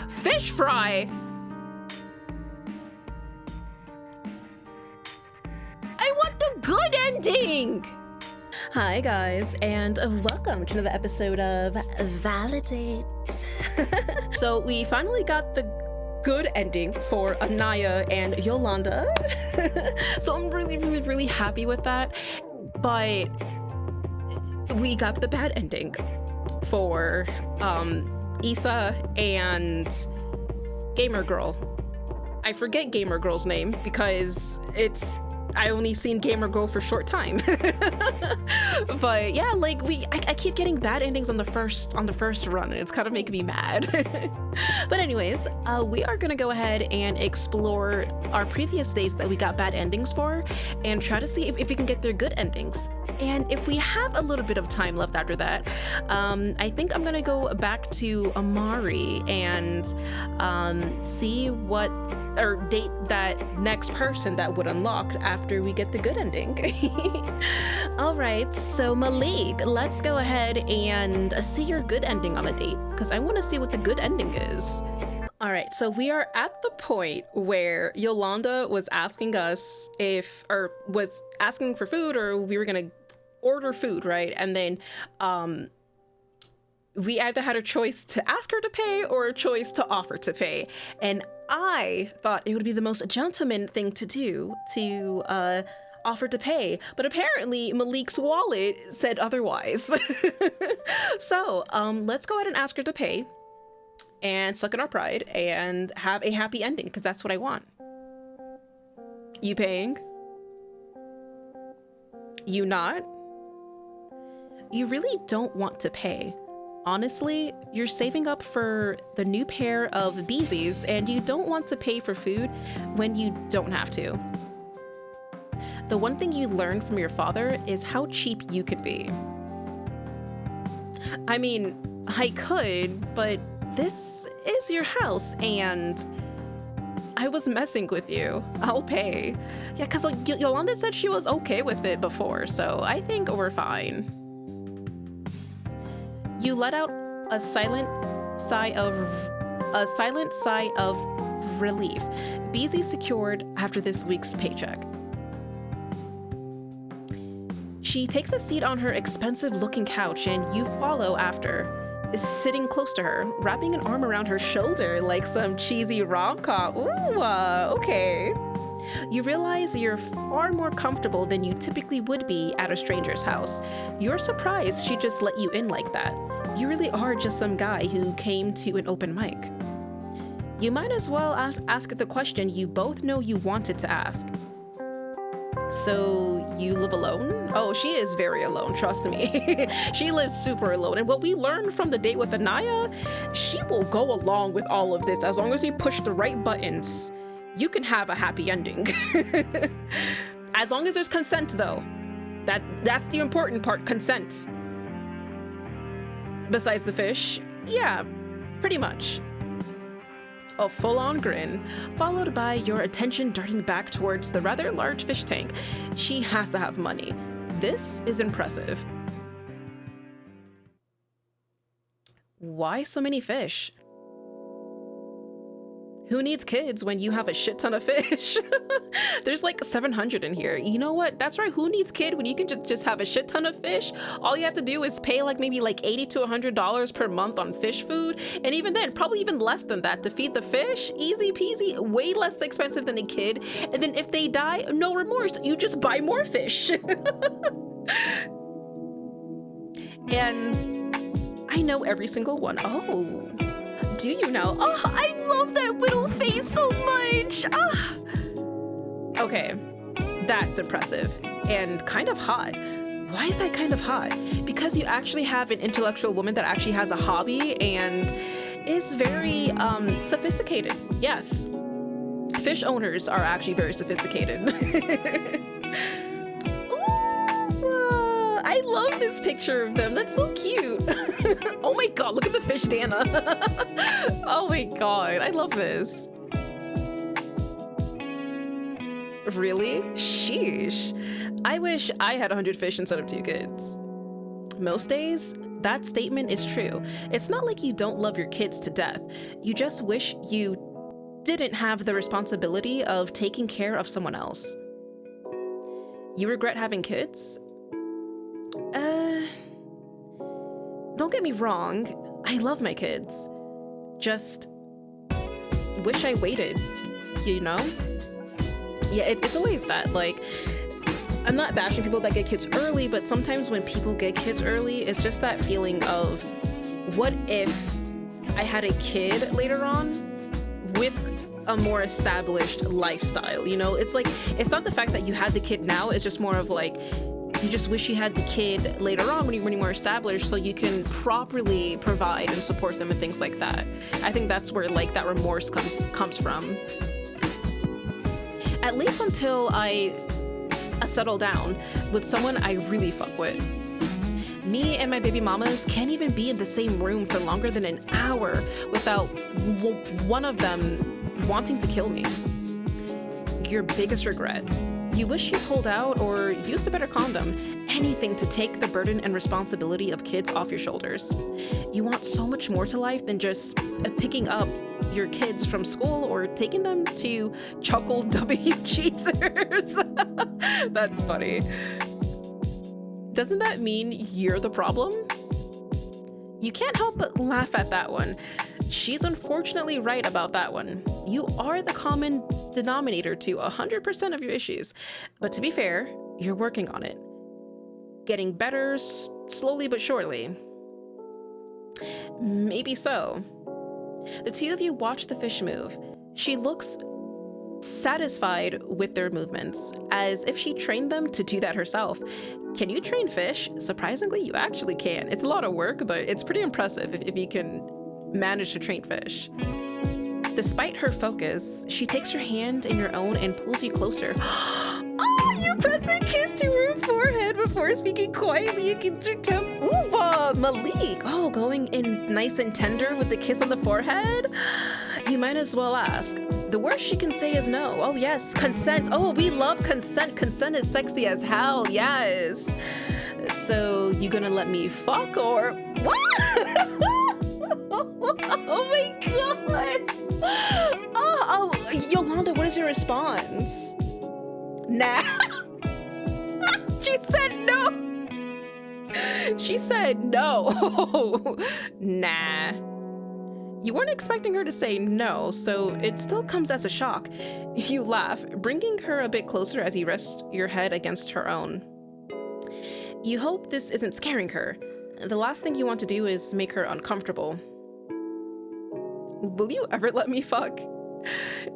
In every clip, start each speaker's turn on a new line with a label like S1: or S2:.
S1: Fish fry! I want the good ending! Hi guys, and welcome to another episode of ValiDate. So we finally got the good ending for Anaya and Yolanda. So I'm really happy with that. But we got the bad ending for Issa and Gamer Girl. I forget Gamer Girl's name because I only seen Gamer Girl for a short time. But yeah, like I keep getting bad endings on the first run, and it's kind of making me mad. But anyways, we are gonna go ahead and explore our previous dates that we got bad endings for and try to see if we can get their good endings. And if we have a little bit of time left after that, I think I'm gonna go back to Amari and see what, or date that next person that would unlock after we get the good ending. All right, so Malik, let's go ahead and see your good ending on the date, because I want to see what the good ending is. All right, so we are at the point where Yolanda was asking us was asking for food, or we were gonna order food, right? And then we either had a choice to ask her to pay or a choice to offer to pay. And I thought it would be the most gentleman thing to do to offer to pay, but apparently Malik's wallet said otherwise. So let's go ahead and ask her to pay and suck in our pride and have a happy ending, because that's what I want. You paying? You not? You really don't want to pay. Honestly, you're saving up for the new pair of Beezies and you don't want to pay for food when you don't have to. The one thing you learned from your father is how cheap you can be. I mean, I could, but this is your house and I was messing with you. I'll pay. Yeah, because like Yolanda said she was okay with it before, so I think we're fine. You let out a silent sigh of relief. Beezy secured after this week's paycheck. She takes a seat on her expensive-looking couch, and you follow after, sitting close to her, wrapping an arm around her shoulder like some cheesy rom-com. Ooh, okay. You realize you're far more comfortable than you typically would be at a stranger's house. You're surprised she just let you in like that. You really are just some guy who came to an open mic. You might as well ask the question you both know you wanted to ask. So you live alone? Oh, she is very alone, trust me. She lives super alone. And what we learned from the date with Anaya, she will go along with all of this as long as you push the right buttons. You can have a happy ending. As long as there's consent, though. That's the important part, consent. Besides the fish, yeah, pretty much. A full-on grin, followed by your attention darting back towards the rather large fish tank. She has to have money. This is impressive. Why so many fish? Who needs kids when you have a shit ton of fish? There's like 700 in here. You know what? That's right. Who needs kid when you can just have a shit ton of fish? All you have to do is pay like maybe like $80 to $100 per month on fish food. And even then, probably even less than that to feed the fish. Easy peasy, way less expensive than a kid. And then if they die, no remorse. You just buy more fish. And I know every single one. Oh. Do you know? Oh, I love that little face so much. Ah. Okay, that's impressive and kind of hot. Why is that kind of hot? Because you actually have an intellectual woman that actually has a hobby and is very sophisticated. Yes, fish owners are actually very sophisticated. I love this picture of them. That's so cute. Oh my god, look at the fish, Dana. Oh my god, I love this. Really? Sheesh. I wish I had 100 fish instead of 2 kids. Most days, That statement is true. It's not like you don't love your kids to death. You just wish you didn't have the responsibility of taking care of someone else. You regret having kids? Don't get me wrong. I love my kids. Just wish I waited, you know? Yeah, it's always that, like, I'm not bashing people that get kids early, but sometimes when people get kids early, it's just that feeling of, what if I had a kid later on with a more established lifestyle, you know? It's like, it's not the fact that you had the kid now, it's just more of like, you just wish you had the kid later on when you're more established so you can properly provide and support them and things like that. I think that's where like that remorse comes from. At least until I settle down with someone I really fuck with. Me and my baby mamas can't even be in the same room for longer than an hour without one of them wanting to kill me. Your biggest regret. You wish you pulled out or used a better condom, anything to take the burden and responsibility of kids off your shoulders. You want so much more to life than just picking up your kids from school or taking them to Chuckle W Cheezers. That's funny. Doesn't that mean you're the problem? You can't help but laugh at that one. She's unfortunately right about that one. You are the common denominator to 100% of your issues. But to be fair, you're working on it. Getting better slowly but surely. Maybe so. The two of you watch the fish move. She looks satisfied with their movements, as if she trained them to do that herself. Can you train fish? Surprisingly, you actually can. It's a lot of work, but it's pretty impressive if you can manage to train fish. Despite her focus, she takes your hand in your own and pulls you closer. Oh, you press a kiss to her forehead before speaking quietly against her temple. Ooh, Malik. Oh, going in nice and tender with the kiss on the forehead? You might as well ask. The worst she can say is no. Oh yes, consent. Oh, we love consent. Consent is sexy as hell, yes. So, you gonna let me fuck or what? Oh my god. Oh, Yolanda, what is your response? Nah. She said no. She said no. Nah. You weren't expecting her to say no, so it still comes as a shock. You laugh, bringing her a bit closer as you rest your head against her own. You hope this isn't scaring her. The last thing you want to do is make her uncomfortable. Will you ever let me fuck?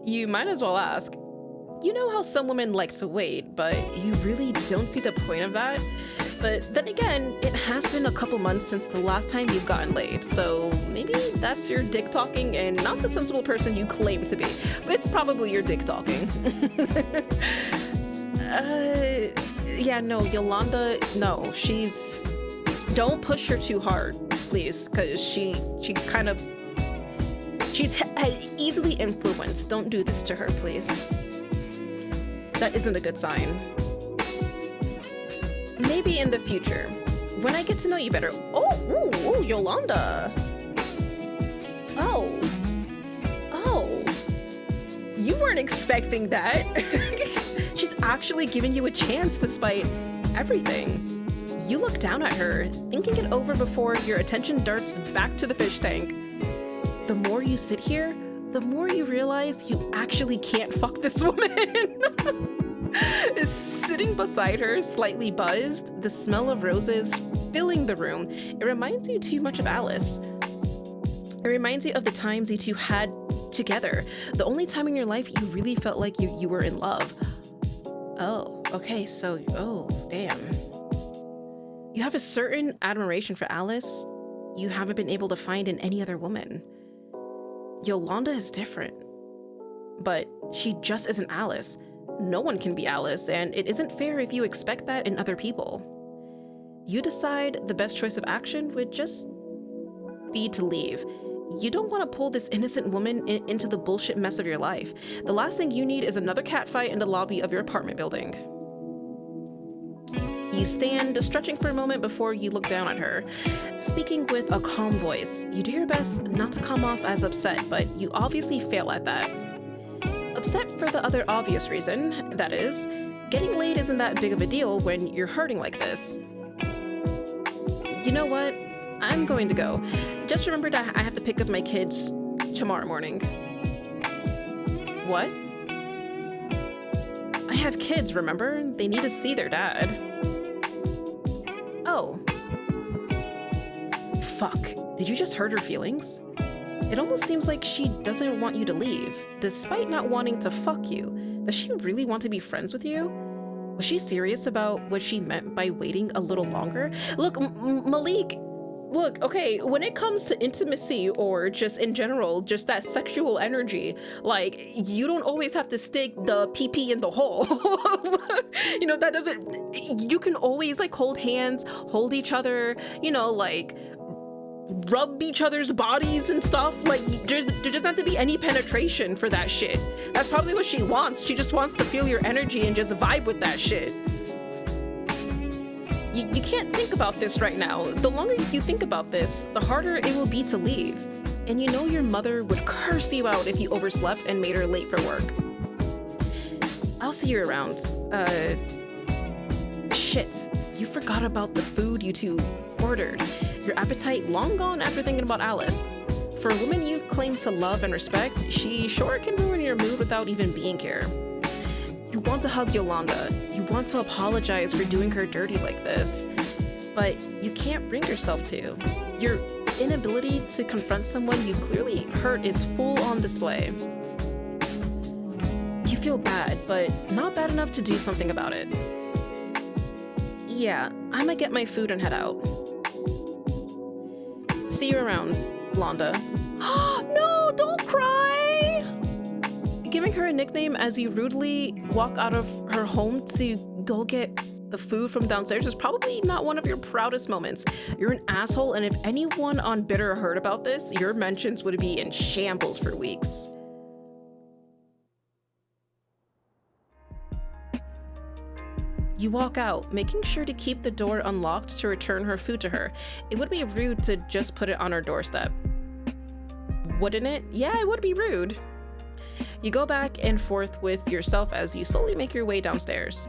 S1: You might as well ask. You know how some women like to wait, but you really don't see the point of that? But then again, it has been a couple months since the last time you've gotten laid, so maybe that's your dick talking and not the sensible person you claim to be. But it's probably your dick talking. Yeah, no, Yolanda, no, don't push her too hard, please, because she's easily influenced. Don't do this to her, please. That isn't a good sign. Maybe in the future, when I get to know you better. Oh, Yolanda. Oh. You weren't expecting that. She's actually giving you a chance despite everything. You look down at her, thinking it over before your attention darts back to the fish tank. The more you sit here, the more you realize you actually can't fuck this woman. Sitting beside her, slightly buzzed, the smell of roses filling the room, it reminds you too much of Alice. It reminds you of the times you two had together, the only time in your life you really felt like you were in love. Oh, okay, so, oh, damn. You have a certain admiration for Alice you haven't been able to find in any other woman. Yolanda is different, but she just isn't Alice. No one can be Alice, and it isn't fair if you expect that in other people. You decide the best choice of action would just be to leave. You don't want to pull this innocent woman into the bullshit mess of your life. The last thing you need is another catfight in the lobby of your apartment building. You stand, stretching for a moment before you look down at her. Speaking with a calm voice, you do your best not to come off as upset, but you obviously fail at that. Upset for the other obvious reason, that is, getting laid isn't that big of a deal when you're hurting like this. You know what? I'm going to go. Just remember that I have to pick up my kids tomorrow morning. What? I have kids, remember? They need to see their dad. Oh. Fuck. Did you just hurt her feelings? It almost seems like she doesn't want you to leave, despite not wanting to fuck you. Does she really want to be friends with you? Was she serious about what she meant by waiting a little longer? Look, Malik, look, okay, when it comes to intimacy or just in general, just that sexual energy, like, you don't always have to stick the pee-pee in the hole. You know, that doesn't, you can always like hold hands, hold each other, you know, like rub each other's bodies and stuff. Like, there doesn't have to be any penetration for that shit. That's probably what she wants. She just wants to feel your energy and just vibe with that shit. You can't think about this right now. The longer you think about this, the harder it will be to leave. And you know your mother would curse you out if you overslept and made her late for work. I'll see you around. Shit, you forgot about the food you two ordered. Your appetite long gone after thinking about Alice. For a woman you claim to love and respect, she sure can ruin your mood without even being here. You want to hug Yolanda. You want to apologize for doing her dirty like this. But you can't bring yourself to. Your inability to confront someone you clearly hurt is full on display. You feel bad, but not bad enough to do something about it. Yeah, I'ma get my food and head out. See you around, Londa. No, don't cry! Giving her a nickname as you rudely walk out of her home to go get the food from downstairs is probably not one of your proudest moments. You're an asshole, and if anyone on Bitter heard about this, your mentions would be in shambles for weeks. You walk out, making sure to keep the door unlocked to return her food to her. It would be rude to just put it on her doorstep. Wouldn't it? Yeah, it would be rude. You go back and forth with yourself as you slowly make your way downstairs.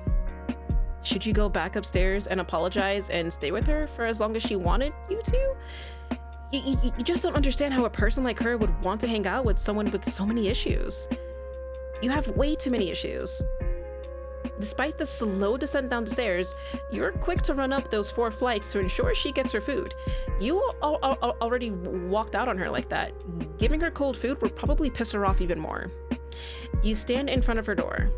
S1: Should you go back upstairs and apologize and stay with her for as long as she wanted you to? You just don't understand how a person like her would want to hang out with someone with so many issues. You have way too many issues. Despite the slow descent down the stairs, you're quick to run up those 4 flights to ensure she gets her food. You already walked out on her like that. Giving her cold food would probably piss her off even more. You stand in front of her door,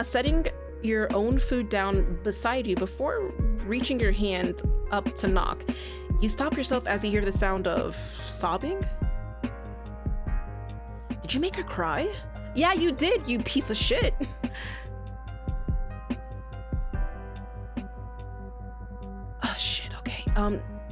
S1: setting your own food down beside you before reaching your hand up to knock. You stop yourself as you hear the sound of sobbing. Did you make her cry? Yeah, you did, you piece of shit. Oh shit, okay.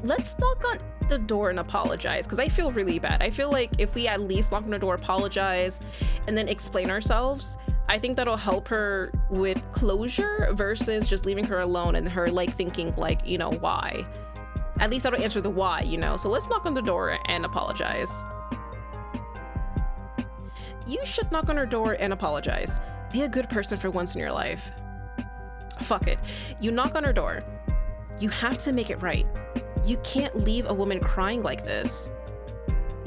S1: Let's knock on the door and apologize, because I feel really bad. I feel like if we at least knock on the door, apologize, and then explain ourselves, I think that'll help her with closure versus just leaving her alone and her like thinking like, you know, why. At least that'll answer the why, you know? So let's knock on the door and apologize. You should knock on her door and apologize. Be a good person for once in your life. Fuck it. You knock on her door. You have to make it right. You can't leave a woman crying like this.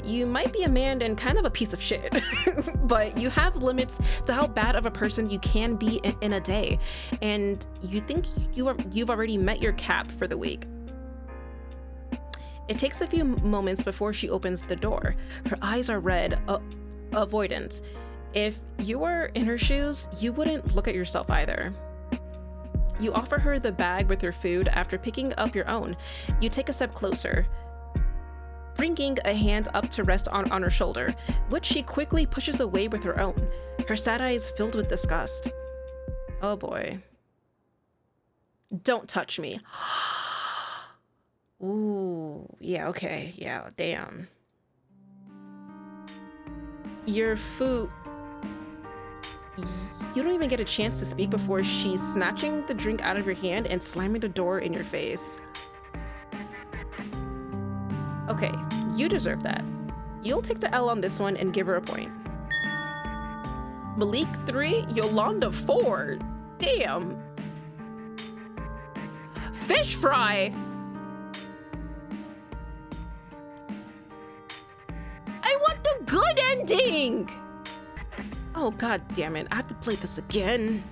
S1: You might be a man and kind of a piece of shit, but you have limits to how bad of a person you can be in a day, and you think you've already met your cap for the week. It takes a few moments before she opens the door. Her eyes are red, avoidant. If you were in her shoes, you wouldn't look at yourself either. You offer her the bag with her food after picking up your own. You take a step closer, bringing a hand up to rest on her shoulder, which she quickly pushes away with her own, her sad eyes filled with disgust. Oh boy. Don't touch me. Ooh, yeah, okay, yeah, damn. Your food... You don't even get a chance to speak before she's snatching the drink out of your hand and slamming the door in your face. Okay, you deserve that. You'll take the L on this one and give her a point. Malik 3, Yolanda 4. Damn. Fish fry. I want the good ending. Oh, god damn it. I have to play this again.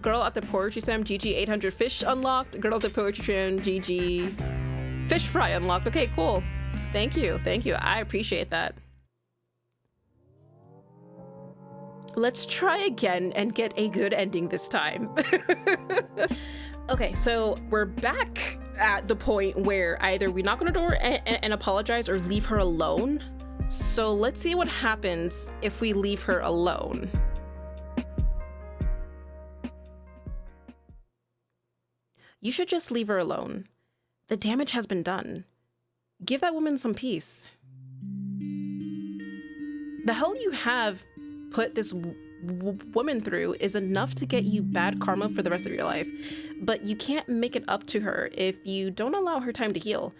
S1: Girl at the poetry slam, GG 800 fish unlocked. Girl at the poetry slam, GG fish fry unlocked. Okay, cool. Thank you. Thank you. I appreciate that. Let's try again and get a good ending this time. Okay, so we're back at the point where either we knock on her door and apologize or leave her alone. So let's see what happens if we leave her alone. You should just leave her alone. The damage has been done. Give that woman some peace. The hell you have put this woman through is enough to get you bad karma for the rest of your life, but you can't make it up to her if you don't allow her time to heal.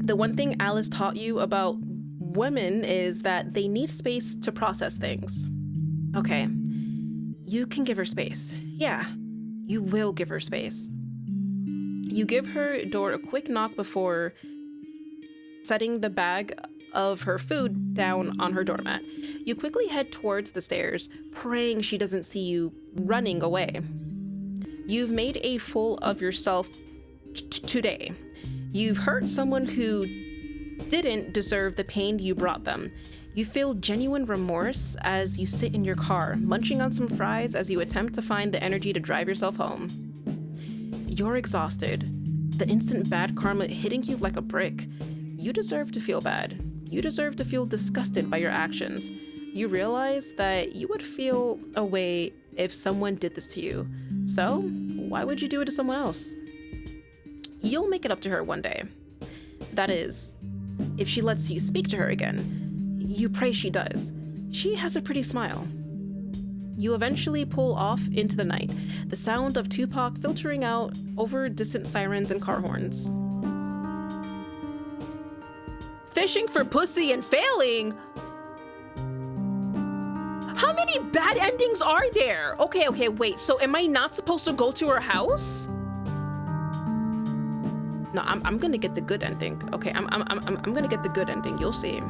S1: The one thing Alice taught you about women is that they need space to process things. Okay, you can give her space. Yeah, you will give her space. You give her door a quick knock before setting the bag of her food down on her doormat. You quickly head towards the stairs, praying she doesn't see you running away. You've made a fool of yourself today. You've hurt someone who didn't deserve the pain you brought them. You feel genuine remorse as you sit in your car, munching on some fries as you attempt to find the energy to drive yourself home. You're exhausted, the instant bad karma hitting you like a brick. You deserve to feel bad. You deserve to feel disgusted by your actions. You realize that you would feel a way if someone did this to you. So, why would you do it to someone else? You'll make it up to her one day. That is, if she lets you speak to her again. You pray she does. She has a pretty smile. You eventually pull off into the night, the sound of Tupac filtering out over distant sirens and car horns. Fishing for pussy and failing? How many bad endings are there? Okay, wait, so am I not supposed to go to her house? No, I'm gonna get the good ending. Okay, I'm gonna get the good ending, you'll see.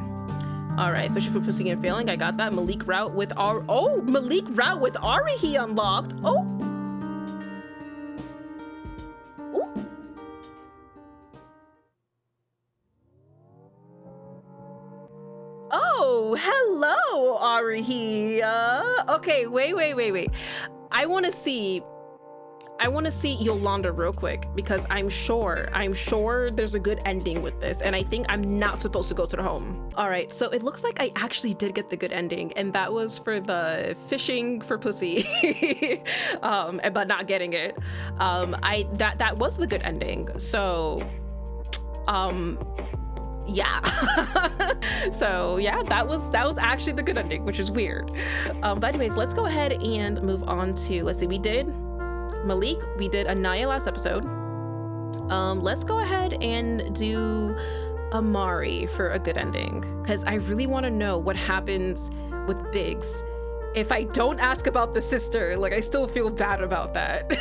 S1: All right, fishing for pussy and failing, I got that. Malik route with Malik route with Ari he unlocked. Oh, hello, Ari. Okay, wait. I want to see Yolanda real quick because I'm sure there's a good ending with this, and I think I'm not supposed to go to the home. All right, so it looks like I actually did get the good ending, and that was for the fishing for pussy, but not getting it. That was the good ending. So, yeah. So yeah, that was actually the good ending, which is weird. But anyways, let's go ahead and move on to, let's see, we did Malik, we did Anaya last episode. Let's go ahead and do Amari for a good ending, because I really want to know what happens with Biggs. If I don't ask about the sister, like, I still feel bad about that.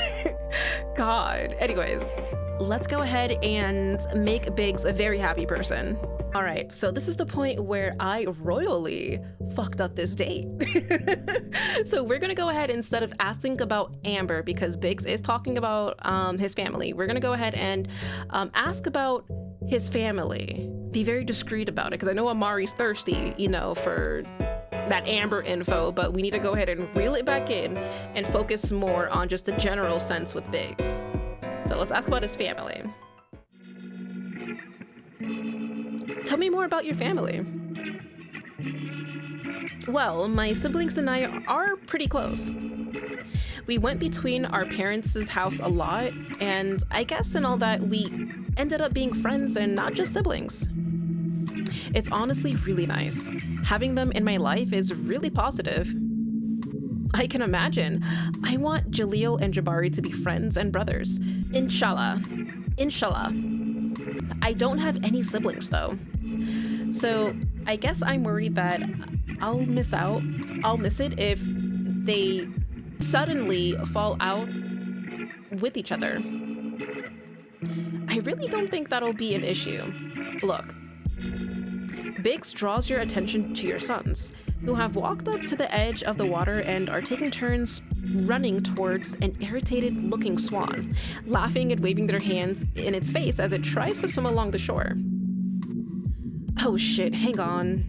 S1: God. Anyways, let's go ahead and make Biggs a very happy person. All right, so this is the point where I royally fucked up this date. So we're gonna go ahead, instead of asking about Amber, because Biggs is talking about his family, we're gonna go ahead and ask about his family. Be very discreet about it, because I know Amari's thirsty, you know, for that Amber info, but we need to go ahead and reel it back in and focus more on just the general sense with Biggs. So let's ask about his family. Tell me more about your family. Well, my siblings and I are pretty close. We went between our parents' house a lot, and I guess in all that we ended up being friends and not just siblings. It's honestly really nice. Having them in my life is really positive. I can imagine. I want Jaleel and Jabari to be friends and brothers. Inshallah. Inshallah. I don't have any siblings though. So I guess I'm worried that I'll miss it if they suddenly fall out with each other. I really don't think that'll be an issue. Look, Biggs draws your attention to your sons, who have walked up to the edge of the water and are taking turns running towards an irritated-looking swan, laughing and waving their hands in its face as it tries to swim along the shore. Oh shit, hang on.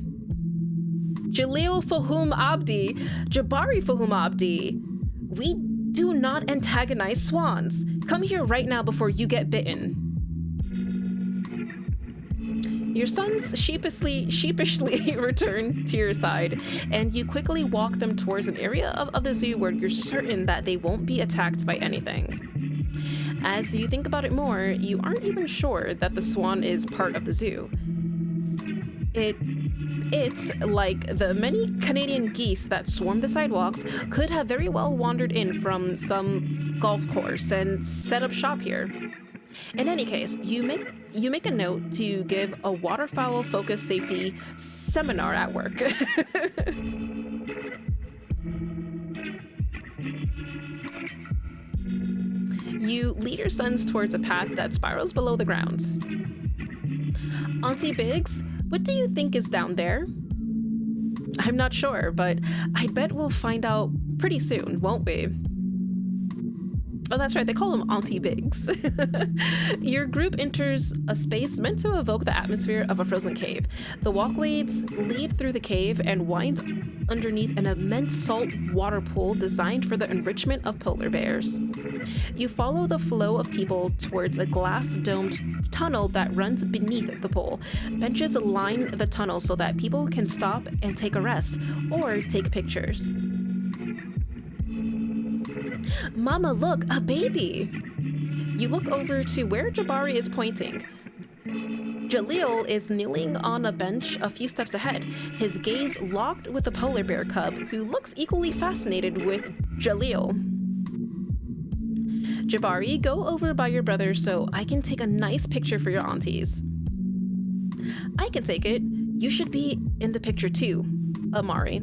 S1: Jaleel Fahum Abdi, Jabari Fahum Abdi. We do not antagonize swans. Come here right now before you get bitten. Your sons sheepishly return to your side, and you quickly walk them towards an area of the zoo where you're certain that they won't be attacked by anything. As you think about it more, you aren't even sure that the swan is part of the zoo. It's like the many Canadian geese that swarm the sidewalks could have very well wandered in from some golf course and set up shop here. In any case, you make a note to give a waterfowl-focused safety seminar at work. You lead your sons towards a path that spirals below the ground. Auntie Biggs, what do you think is down there? I'm not sure, but I bet we'll find out pretty soon, won't we? Oh, that's right, they call him Auntie Biggs. Your group enters a space meant to evoke the atmosphere of a frozen cave. The walkways lead through the cave and wind underneath an immense salt water pool designed for the enrichment of polar bears. You follow the flow of people towards a glass-domed tunnel that runs beneath the pool. Benches line the tunnel so that people can stop and take a rest or take pictures. Mama, look, a baby! You look over to where Jabari is pointing. Jaleel is kneeling on a bench a few steps ahead, his gaze locked with the polar bear cub, who looks equally fascinated with Jaleel. Jabari, go over by your brother so I can take a nice picture for your aunties. I can take it. You should be in the picture too, Amari.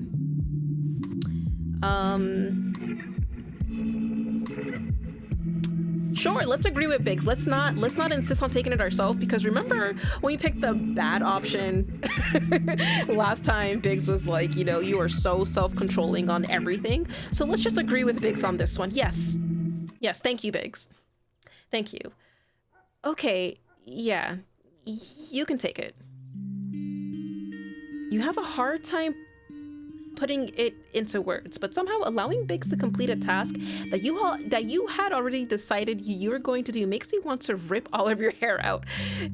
S1: Sure, let's agree with Biggs. Let's not insist on taking it ourselves, because remember when we picked the bad option last time, Biggs was like, you know, you are so self-controlling on everything. So let's just agree with Biggs on this one. Yes. Yes, thank you, Biggs. Thank you. Okay, yeah, you can take it. You have a hard time putting it into words, but somehow allowing Biggs to complete a task that you had already decided you were going to do makes you want to rip all of your hair out.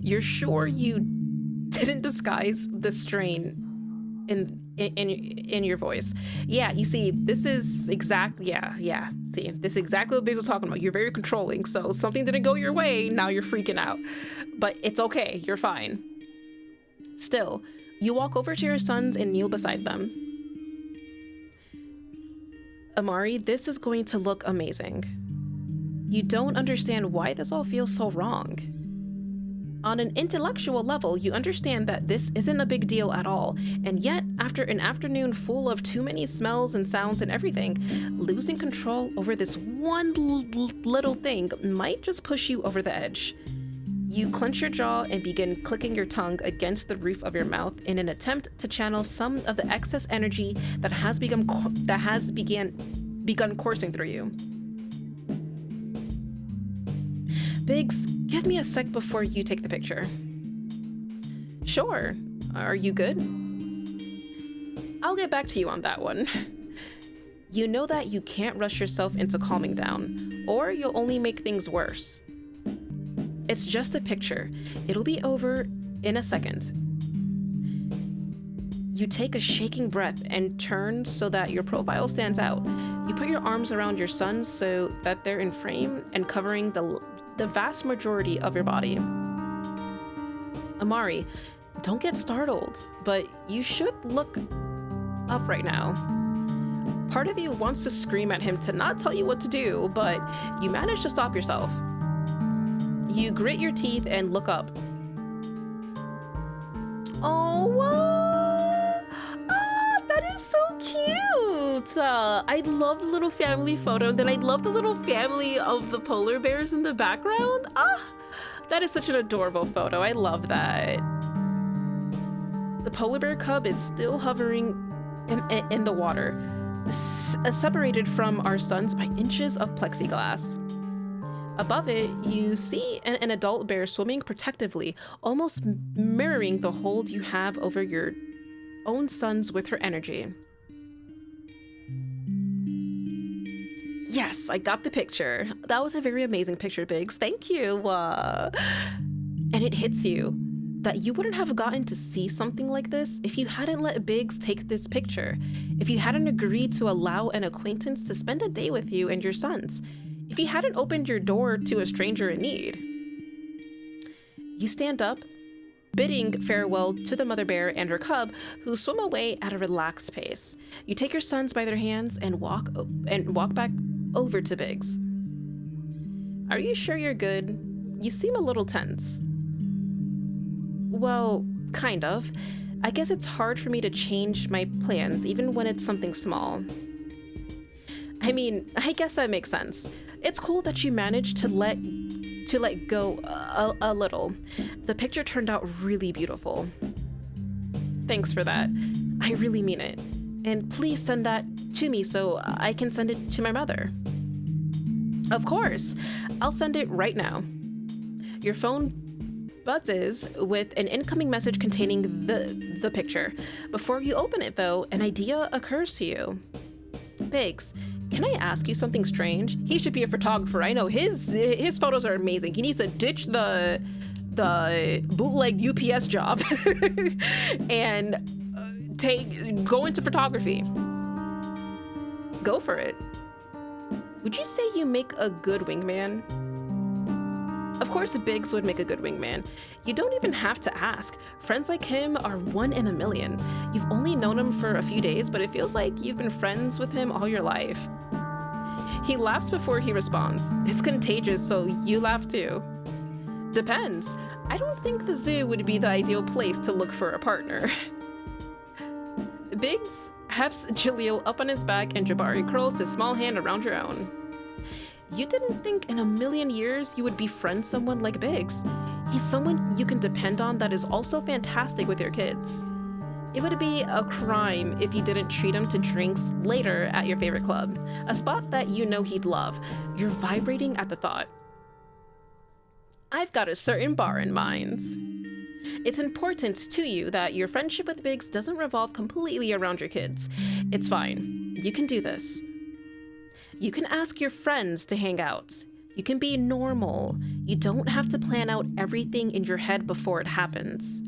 S1: You're sure you didn't disguise the strain in your voice. Yeah, you see, this is exactly See, this is exactly what Biggs was talking about. You're very controlling, so something didn't go your way, now you're freaking out. But it's okay, you're fine. Still, you walk over to your sons and kneel beside them. Amari, this is going to look amazing. You don't understand why this all feels so wrong. On an intellectual level, you understand that this isn't a big deal at all, and yet, after an afternoon full of too many smells and sounds and everything, losing control over this one little thing might just push you over the edge. You clench your jaw and begin clicking your tongue against the roof of your mouth in an attempt to channel some of the excess energy that has begun coursing through you. Biggs, give me a sec before you take the picture. Sure. Are you good? I'll get back to you on that one. You know that you can't rush yourself into calming down, or you'll only make things worse. It's just a picture. It'll be over in a second. You take a shaking breath and turn so that your profile stands out. You put your arms around your sons so that they're in frame and covering the vast majority of your body. Amari, don't get startled, but you should look up right now. Part of you wants to scream at him to not tell you what to do, but you manage to stop yourself. You grit your teeth and look up. Oh, that is so cute. I love the little family photo. Then I love the little family of the polar bears in the background. That is such an adorable photo. I love that. The polar bear cub is still hovering in the water, separated from our sons by inches of plexiglass. Above it, you see an adult bear swimming protectively, almost mirroring the hold you have over your own sons with her energy. Yes, I got the picture. That was a very amazing picture, Biggs. Thank you. And it hits you that you wouldn't have gotten to see something like this if you hadn't let Biggs take this picture, if you hadn't agreed to allow an acquaintance to spend a day with you and your sons, if he hadn't opened your door to a stranger in need. You stand up, bidding farewell to the mother bear and her cub, who swim away at a relaxed pace. You take your sons by their hands and walk back over to Biggs. Are you sure you're good? You seem a little tense. Well, kind of. I guess it's hard for me to change my plans, even when it's something small. I mean, I guess that makes sense. It's cool that you managed to let go a little. The picture turned out really beautiful. Thanks for that. I really mean it. And please send that to me so I can send it to my mother. Of course. I'll send it right now. Your phone buzzes with an incoming message containing the picture. Before you open it, though, an idea occurs to you. Biggs, can I ask you something strange? He should be a photographer. I know his photos are amazing. He needs to ditch the bootleg UPS job and go into photography. Go for it. Would you say you make a good wingman? Of course, Biggs would make a good wingman. You don't even have to ask. Friends like him are 1 in a million. You've only known him for a few days, but it feels like you've been friends with him all your life. He laughs before he responds. It's contagious, so you laugh too. Depends. I don't think the zoo would be the ideal place to look for a partner. Biggs hefts Jaleel up on his back and Jabari curls his small hand around your own. You didn't think in a million years you would befriend someone like Biggs. He's someone you can depend on that is also fantastic with your kids. It would be a crime if you didn't treat him to drinks later at your favorite club, a spot that you know he'd love. You're vibrating at the thought. I've got a certain bar in mind. It's important to you that your friendship with Biggs doesn't revolve completely around your kids. It's fine. You can do this. You can ask your friends to hang out. You can be normal. You don't have to plan out everything in your head before it happens.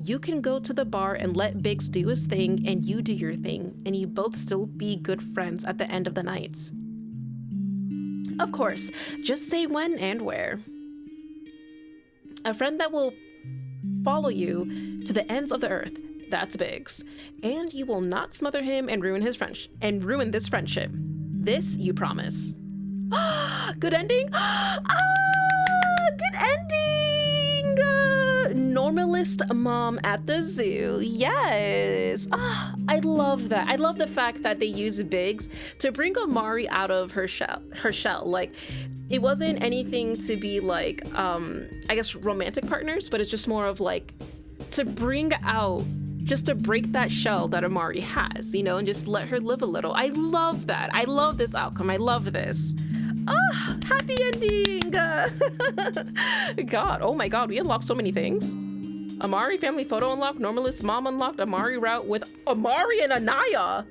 S1: You can go to the bar and let Biggs do his thing and you do your thing, and you both still be good friends at the end of the night. Of course, just say when and where. A friend that will follow you to the ends of the earth, that's Biggs. And you will not smother him and ruin this friendship. This you promise. Good ending? Good ending! Normalist mom at the zoo. Yes. I love that. I love the fact that they use Biggs to bring Amari out of her shell. Like, it wasn't anything to be like, I guess romantic partners, but it's just more of like to bring out, just to break that shell that Amari has, you know, and just let her live a little. I love that. I love this outcome. I love this. Happy ending. God, oh my God, we unlocked so many things. Amari family photo unlocked, normalist mom unlocked, Amari route with Amari and Anaya.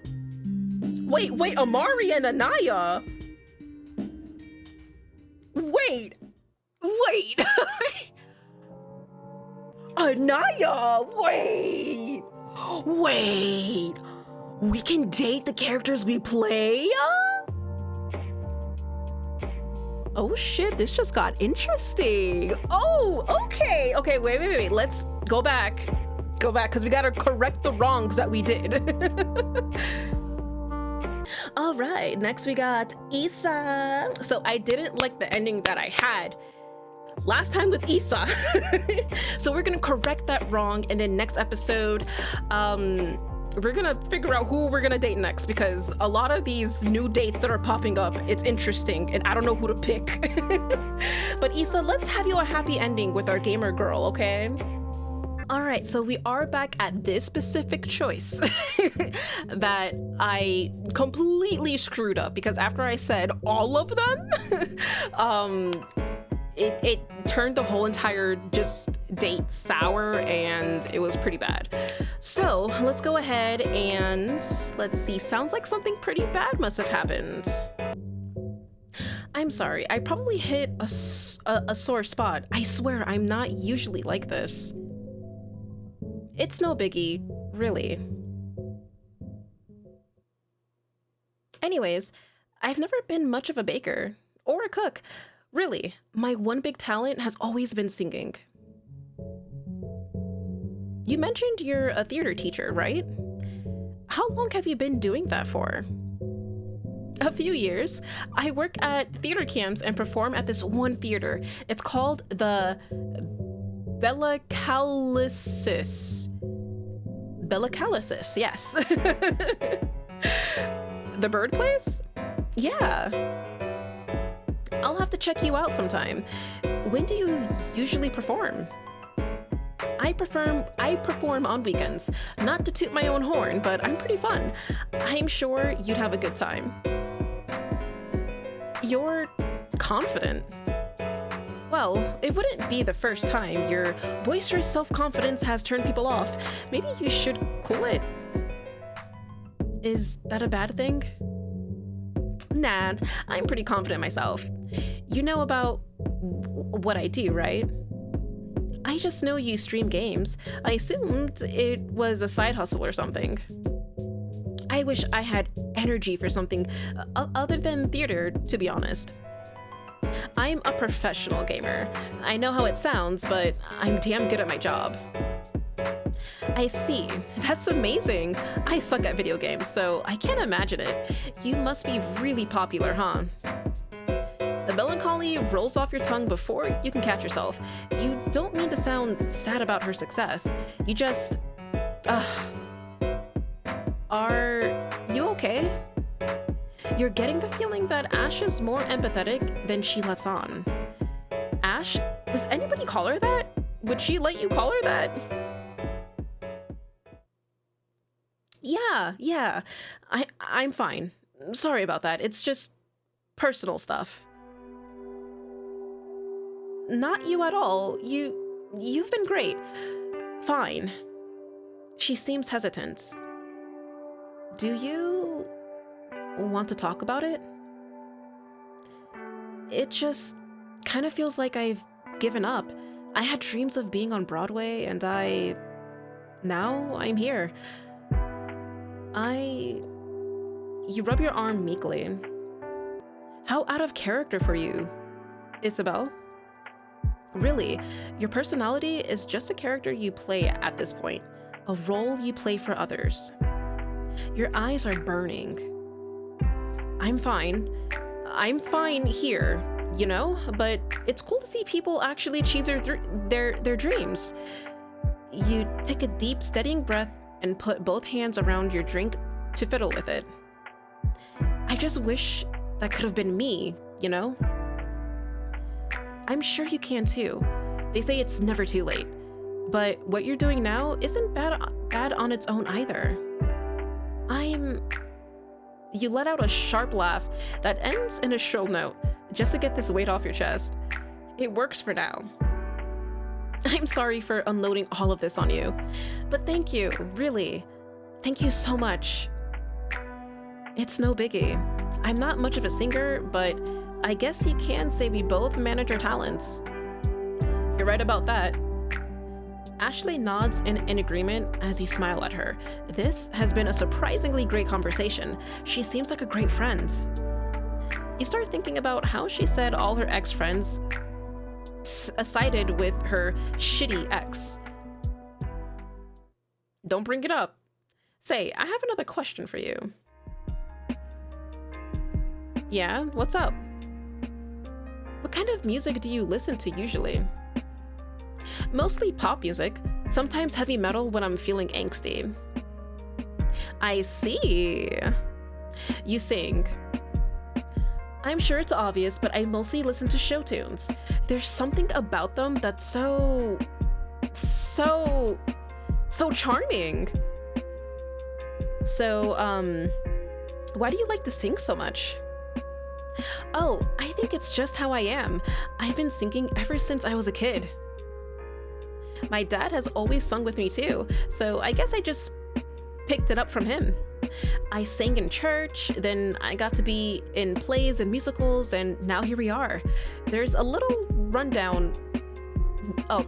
S1: Wait, Amari and Anaya. Wait. Anaya, wait. We can date the characters we play? Oh shit, this just got interesting. Oh, okay, wait. Go back, because we gotta correct the wrongs that we did. All right, next we got Issa. So I didn't like the ending that I had last time with Issa. So we're gonna correct that wrong, and then next episode, we're gonna figure out who we're gonna date next, because a lot of these new dates that are popping up, it's interesting, and I don't know who to pick. But Issa, let's have you a happy ending with our gamer girl, okay? All right, so we are back at this specific choice that I completely screwed up, because after I said all of them, it turned the whole entire just date sour, and it was pretty bad. So let's go ahead and let's see. Sounds like something pretty bad must have happened. I'm sorry, I probably hit a sore spot. I swear I'm not usually like this. It's no biggie, really. Anyways, I've never been much of a baker or a cook. Really, my one big talent has always been singing. You mentioned you're a theater teacher, right? How long have you been doing that for? A few years. I work at theater camps and perform at this one theater. It's called the Bellicalisis, yes. The bird place? Yeah. I'll have to check you out sometime. When do you usually perform? I perform on weekends. Not to toot my own horn, but I'm pretty fun. I'm sure you'd have a good time. You're confident. Well, it wouldn't be the first time your boisterous self-confidence has turned people off. Maybe you should cool it. Is that a bad thing? Nah, I'm pretty confident myself. You know about what I do, right? I just know you stream games. I assumed it was a side hustle or something. I wish I had energy for something other than theater, to be honest. I'm a professional gamer. I know how it sounds, but I'm damn good at my job. I see. That's amazing. I suck at video games, so I can't imagine it. You must be really popular, huh? The melancholy rolls off your tongue before you can catch yourself. You don't mean to sound sad about her success. You just... Are you okay? You're getting the feeling that Ash is more empathetic than she lets on. Ash? Does anybody call her that? Would she let you call her that? Yeah. I'm fine. Sorry about that. It's just personal stuff. Not you at all. You've been great. Fine. She seems hesitant. Do you want to talk about it? It just kind of feels like I've given up. I had dreams of being on Broadway, and now I'm here. You rub your arm meekly. How out of character for you, Isabel? Really, your personality is just a character you play at this point, a role you play for others. Your eyes are burning. I'm fine. I'm fine here, you know, but it's cool to see people actually achieve their dreams. You take a deep, steadying breath and put both hands around your drink to fiddle with it. I just wish that could have been me, you know? I'm sure you can too. They say it's never too late, but what you're doing now isn't bad on its own either. You let out a sharp laugh that ends in a shrill note, just to get this weight off your chest. It works for now. I'm sorry for unloading all of this on you, but thank you, really. Thank you so much. It's no biggie. I'm not much of a singer, but I guess you can say we both manage our talents. You're right about that. Ashley nods in agreement as you smile at her. This has been a surprisingly great conversation. She seems like a great friend. You start thinking about how she said all her ex-friends sided with her shitty ex. Don't bring it up. Say, I have another question for you. Yeah, what's up? What kind of music do you listen to usually? Mostly pop music, sometimes heavy metal when I'm feeling angsty. I see. You sing. I'm sure it's obvious, but I mostly listen to show tunes. There's something about them that's so charming. So, why do you like to sing so much? Oh, I think it's just how I am. I've been singing ever since I was a kid. My dad has always sung with me too, so I guess I just picked it up from him. I sang in church, then I got to be in plays and musicals, and now here we are. There's a little rundown of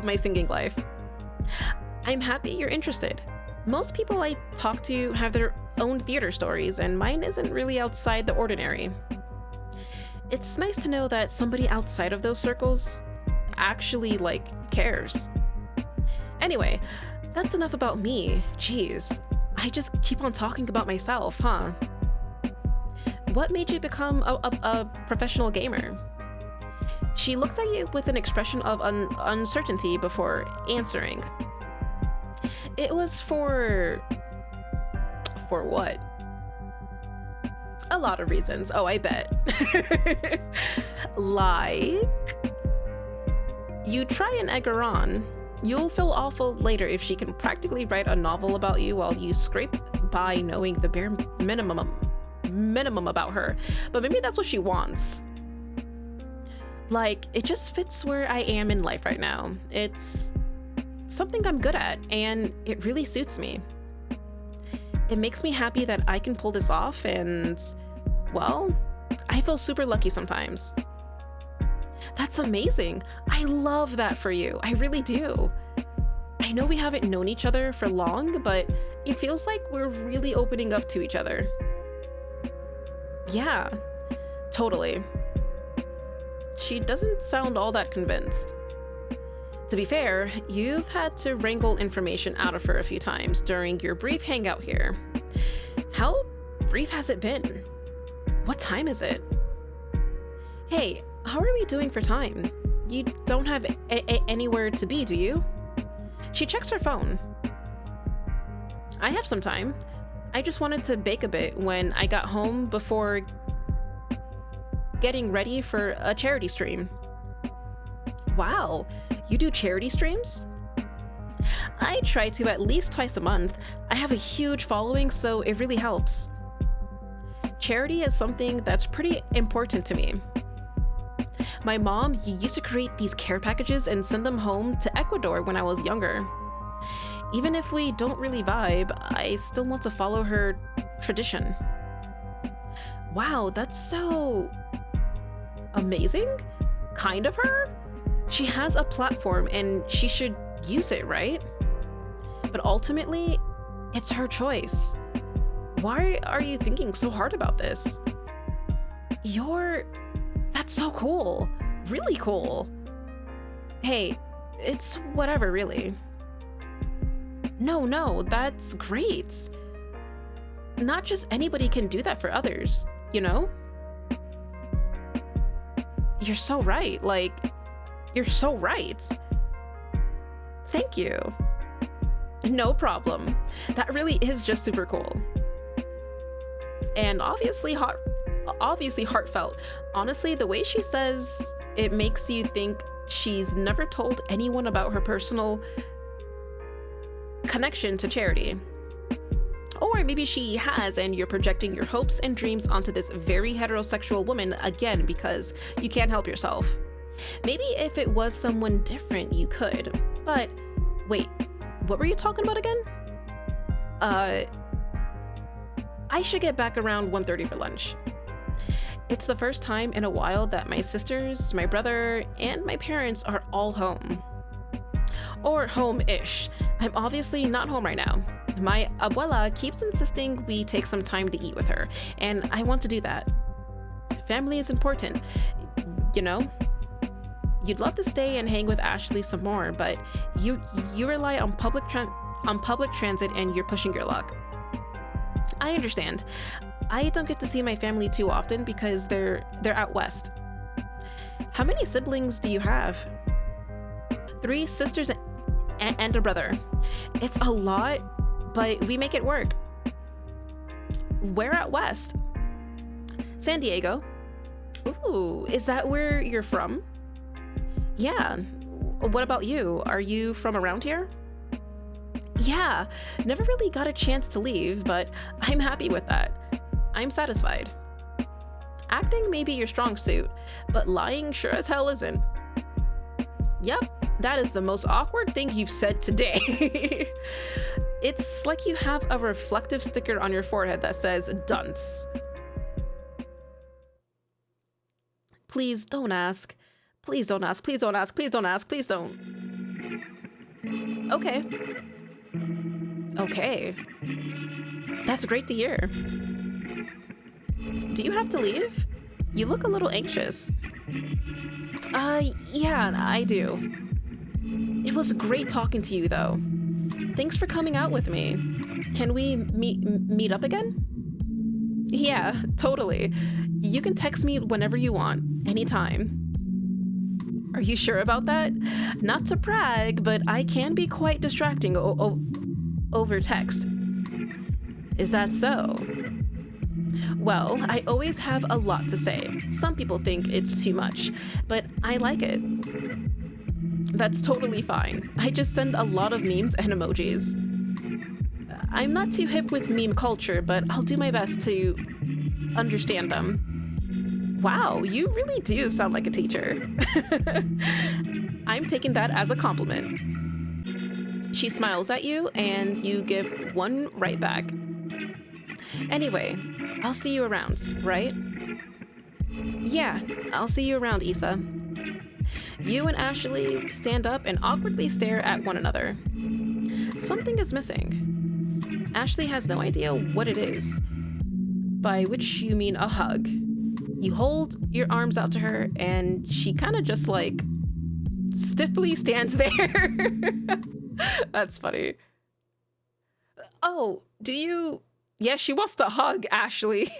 S1: my singing life. I'm happy you're interested. Most people I talk to have their own theater stories, and mine isn't really outside the ordinary. It's nice to know that somebody outside of those circles actually, cares. Anyway, that's enough about me. Jeez, I just keep on talking about myself, huh? What made you become a professional gamer? She looks at you with an expression of uncertainty before answering. It was for what? A lot of reasons. Oh, I bet. You try and egg her on. You'll feel awful later if she can practically write a novel about you while you scrape by knowing the bare minimum about her. But maybe that's what she wants. It just fits where I am in life right now. It's something I'm good at, and it really suits me. It makes me happy that I can pull this off, and, well, I feel super lucky sometimes. That's amazing. I love that for you. I really do. I know we haven't known each other for long, but it feels like we're really opening up to each other. Yeah, totally. She doesn't sound all that convinced. To be fair, you've had to wrangle information out of her a few times during your brief hangout here. How brief has it been? What time is it? Hey, how are we doing for time? You don't have anywhere to be, do you? She checks her phone. I have some time. I just wanted to bake a bit when I got home before getting ready for a charity stream. Wow, you do charity streams? I try to at least twice a month. I have a huge following, so it really helps. Charity is something that's pretty important to me. My mom used to create these care packages and send them home to Ecuador when I was younger. Even if we don't really vibe, I still want to follow her tradition. Wow, that's so amazing. Kind of her? She has a platform and she should use it, right? But ultimately, it's her choice. Why are you thinking so hard about this? That's so cool. Really cool. Hey, it's whatever, really. No, that's great. Not just anybody can do that for others, you know? You're so right. You're so right. Thank you. No problem. That really is just super cool. And obviously heartfelt. Honestly, the way she says it makes you think she's never told anyone about her personal connection to charity. Or maybe she has, and you're projecting your hopes and dreams onto this very heterosexual woman again because you can't help yourself. Maybe if it was someone different, you could. But wait, what were you talking about again? I should get back around 1:30 for lunch. It's the first time in a while that my sisters, my brother, and my parents are all home. Or home-ish. I'm obviously not home right now. My abuela keeps insisting we take some time to eat with her, and I want to do that. Family is important, you know? You'd love to stay and hang with Ashley some more, but you rely on public transit and you're pushing your luck. I understand. I don't get to see my family too often because they're out west. How many siblings do you have? 3 sisters and a brother. It's a lot, but we make it work. Where out west? San Diego. Ooh, is that where you're from? Yeah. What about you? Are you from around here? Yeah, never really got a chance to leave, but I'm happy with that. I'm satisfied. Acting may be your strong suit, but lying sure as hell isn't. Yep, that is the most awkward thing you've said today. It's like you have a reflective sticker on your forehead that says dunce. Please don't ask. Please don't ask. Please don't ask. Please don't ask. Please don't. Okay. Okay. That's great to hear. Do you have to leave? You look a little anxious. Yeah, I do. It was great talking to you, though. Thanks for coming out with me. Can we meet up again? Yeah, totally. You can text me whenever you want, anytime. Are you sure about that? Not to brag, but I can be quite distracting over text. Is that so? Well, I always have a lot to say. Some people think it's too much, but I like it. That's totally fine. I just send a lot of memes and emojis. I'm not too hip with meme culture, but I'll do my best to understand them. Wow, you really do sound like a teacher. I'm taking that as a compliment. She smiles at you and you give one right back. Anyway, I'll see you around, right? Yeah, I'll see you around, Issa. You and Ashley stand up and awkwardly stare at one another. Something is missing. Ashley has no idea what it is, by which you mean a hug. You hold your arms out to her and she kind of just like stiffly stands there. That's funny. Oh, do you... Yeah, she wants to hug Ashley.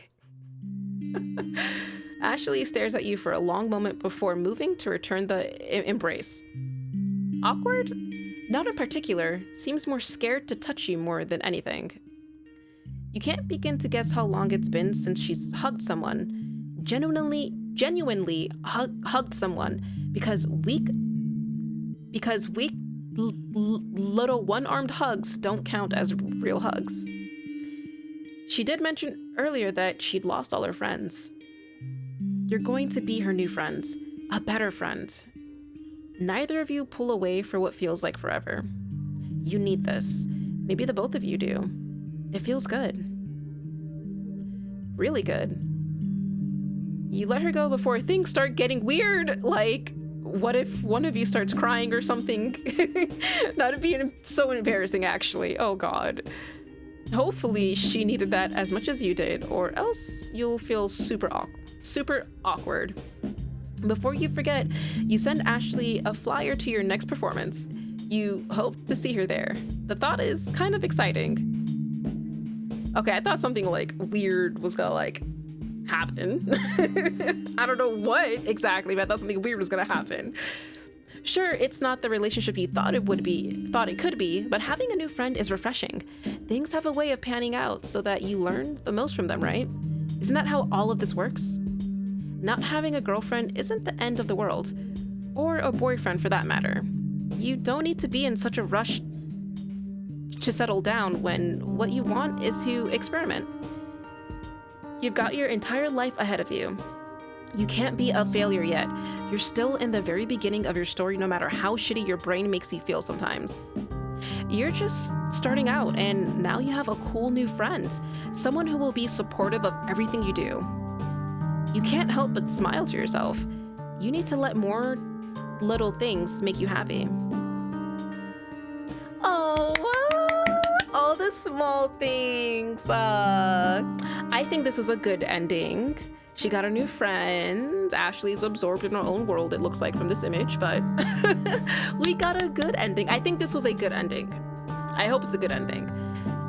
S1: Ashley stares at you for a long moment before moving to return the embrace. Awkward? Not in particular. Seems more scared to touch you more than anything. You can't begin to guess how long it's been since she's hugged someone. Genuinely hugged someone because weak little one-armed hugs don't count as real hugs. She did mention earlier that she'd lost all her friends. You're going to be her new friend, a better friend. Neither of you pull away for what feels like forever. You need this. Maybe the both of you do. It feels good. Really good. You let her go before things start getting weird, like, what if one of you starts crying or something? That'd be so embarrassing, actually. Oh, God. Hopefully she needed that as much as you did, or else you'll feel super awkward. Before you forget, you send Ashley a flyer to your next performance. You hope to see her there. The thought is kind of exciting. Okay, I thought something like weird was gonna like happen. I don't know what exactly, but I thought something weird was gonna happen. Sure, it's not the relationship you thought it could be, but having a new friend is refreshing. Things have a way of panning out so that you learn the most from them, right? Isn't that how all of this works? Not having a girlfriend isn't the end of the world, or a boyfriend for that matter. You don't need to be in such a rush to settle down when what you want is to experiment. You've got your entire life ahead of you. You can't be a failure yet. You're still in the very beginning of your story, no matter how shitty your brain makes you feel sometimes. You're just starting out, and now you have a cool new friend, someone who will be supportive of everything you do. You can't help but smile to yourself. You need to let more little things make you happy. Oh, all the small things. I think this was a good ending. She got a new friend. Ashley's absorbed in her own world, it looks like from this image, but we got a good ending. I think this was a good ending. I hope it's a good ending.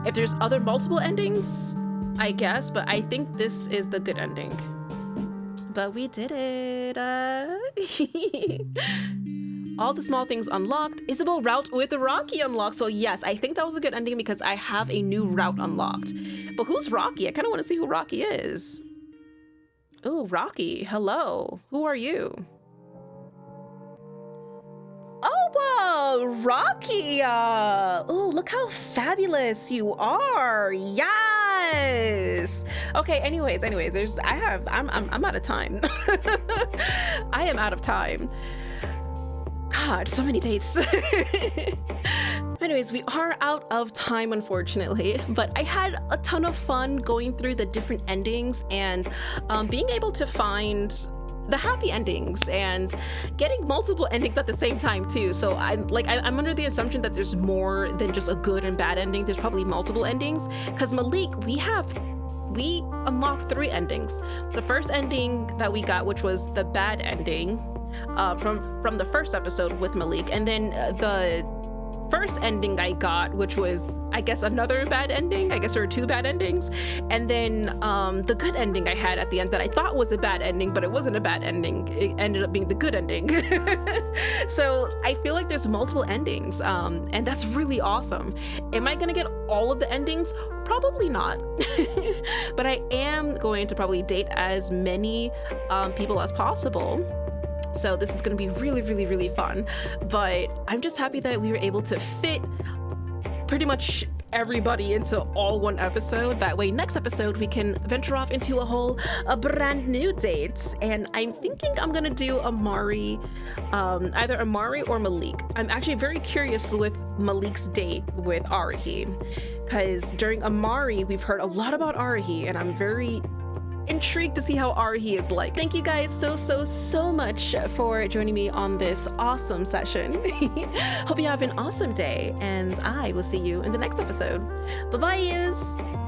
S1: If there's other multiple endings, I guess, but I think this is the good ending. But we did it. All the small things unlocked. Isabel route with Rocky unlocked. So yes, I think that was a good ending because I have a new route unlocked. But who's Rocky? I kind of want to see who Rocky is. Oh, Rocky. Hello. Who are you? Oh, Rocky. Oh, look how fabulous you are. Yes. Okay, anyways, I'm out of time. I am out of time. God, so many dates. Anyways, we are out of time, unfortunately, but I had a ton of fun going through the different endings and being able to find the happy endings and getting multiple endings at the same time too. So I'm under the assumption that there's more than just a good and bad ending. There's probably multiple endings because Malik, we unlocked 3 endings. The first ending that we got, which was the bad ending, from the first episode with Malik, and then the first ending I got, which was, I guess, another bad ending. I guess there were 2 bad endings, and then the good ending I had at the end that I thought was a bad ending, but it wasn't a bad ending. It ended up being the good ending. So I feel like there's multiple endings, and that's really awesome. Am I gonna get all of the endings? Probably not. But I am going to probably date as many people as possible. So this is going to be really, really, really fun. But I'm just happy that we were able to fit pretty much everybody into all one episode. That way, next episode, we can venture off into a brand new date. And I'm thinking I'm going to do Amari, either Amari or Malik. I'm actually very curious with Malik's date with Arahi, because during Amari, we've heard a lot about Arahi, and I'm very intrigued to see how Arahi is like. Thank you guys so much for joining me on this awesome session. Hope you have an awesome day, and I will see you in the next episode. Bye-bye.